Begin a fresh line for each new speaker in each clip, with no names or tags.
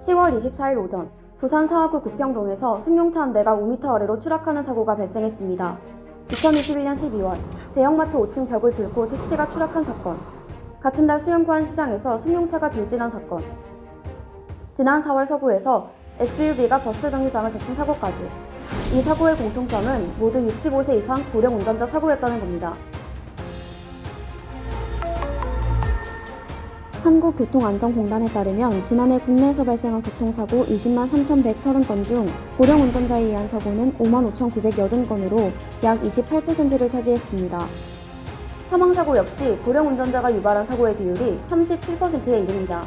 10월 24일 오전 부산 사하구 구평동에서 승용차 한 대가 5m 아래로 추락하는 사고가 발생했습니다. 2021년 12월 대형마트 5층 벽을 뚫고 택시가 추락한 사건, 같은 달 수영구안 시장에서 승용차가 돌진한 사건, 지난 4월 서구에서 SUV가 버스 정류장을 덮친 사고까지 이 사고의 공통점은 모두 65세 이상 고령 운전자 사고였다는 겁니다. 한국교통안전공단에 따르면 지난해 국내에서 발생한 교통사고 20만 3,130건 중 고령 운전자에 의한 사고는 5만 5,980건으로 약 28%를 차지했습니다. 사망사고 역시 고령 운전자가 유발한 사고의 비율이 37%에 이릅니다.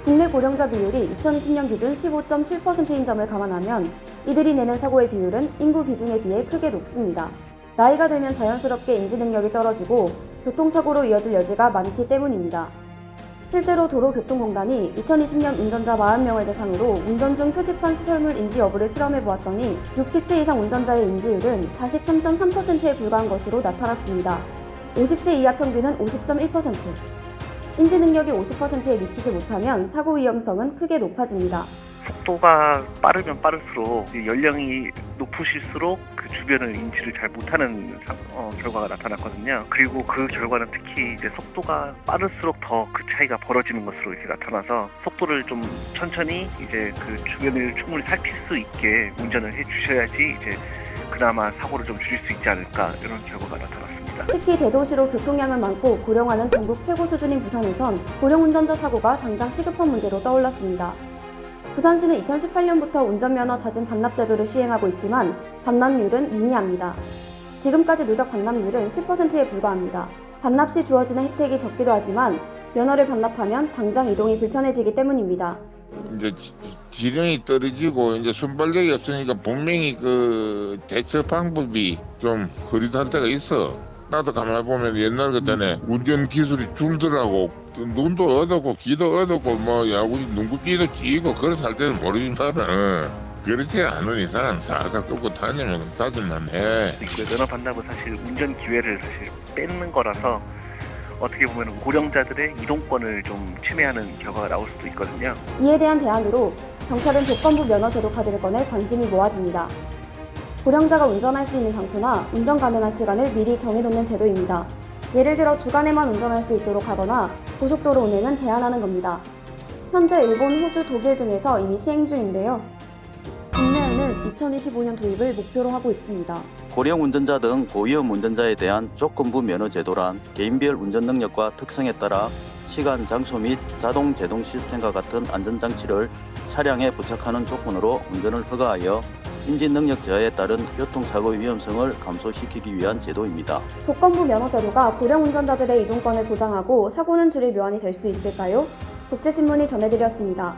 국내 고령자 비율이 2020년 기준 15.7%인 점을 감안하면 이들이 내는 사고의 비율은 인구 비중에 비해 크게 높습니다. 나이가 들면 자연스럽게 인지 능력이 떨어지고 교통사고로 이어질 여지가 많기 때문입니다. 실제로 도로교통공단이 2020년 운전자 40명을 대상으로 운전 중 표지판 시설물 인지 여부를 실험해보았더니 60세 이상 운전자의 인지율은 43.3%에 불과한 것으로 나타났습니다. 50세 이하 평균은 50.1%. 인지 능력이 50%에 미치지 못하면 사고 위험성은 크게 높아집니다.
속도가 빠르면 빠를수록 연령이 높으실수록 그 주변을 인지를 잘 못하는 결과가 나타났거든요. 그리고 그 결과는 특히 이제 속도가 빠를수록 더 그 차이가 벌어지는 것으로 이렇게 나타나서 속도를 좀 천천히 이제 그 주변을 충분히 살필 수 있게 운전을 해주셔야지 이제 그나마 사고를 좀 줄일 수 있지 않을까 이런 결과가 나타났습니다.
특히 대도시로 교통량은 많고 고령화는 전국 최고 수준인 부산에선 고령 운전자 사고가 당장 시급한 문제로 떠올랐습니다. 부산시는 2018년부터 운전면허 자진 반납 제도를 시행하고 있지만 반납률은 미미합니다. 지금까지 누적 반납률은 10%에 불과합니다. 반납 시 주어지는 혜택이 적기도 하지만 면허를 반납하면 당장 이동이 불편해지기 때문입니다.
이제 지령이 떨어지고 이제 순발력이 없으니까 분명히 그 대처 방법이 좀 흐릿할 때가 있어. 나도 가만히 보면 옛날 그때는 운전 기술이 줄더라고. 눈도 어둡고 귀도 어둡고 뭐 야구 눈곱귀도 찌고 그래서 할 때는 모르지만은 그렇지 않은 이상 살살 끌고 다니면 다질만 해.
면허 반납은 사실 운전 기회를 사실 뺏는 거라서 어떻게 보면 고령자들의 이동권을 좀 침해하는 결과가 나올 수도 있거든요.
이에 대한 대안으로 경찰은 조건부 면허 제도 카드를 꺼내 관심이 모아집니다. 고령자가 운전할 수 있는 장소나 운전 가능한 시간을 미리 정해놓는 제도입니다. 예를 들어 주간에만 운전할 수 있도록 하거나 고속도로 운행은 제한하는 겁니다. 현재 일본, 호주, 독일 등에서 이미 시행 중인데요. 국내에는 2025년 도입을 목표로 하고 있습니다.
고령 운전자 등 고위험 운전자에 대한 조건부 면허 제도란 개인별 운전 능력과 특성에 따라 시간, 장소 및 자동 제동 시스템과 같은 안전장치를 차량에 부착하는 조건으로 운전을 허가하여 인지 능력 저하에 따른 교통사고 위험성을 감소시키기 위한 제도입니다.
조건부 면허 제도가 고령 운전자들의 이동권을 보장하고 사고는 줄일 묘안이 될 수 있을까요? 국제신문이 전해드렸습니다.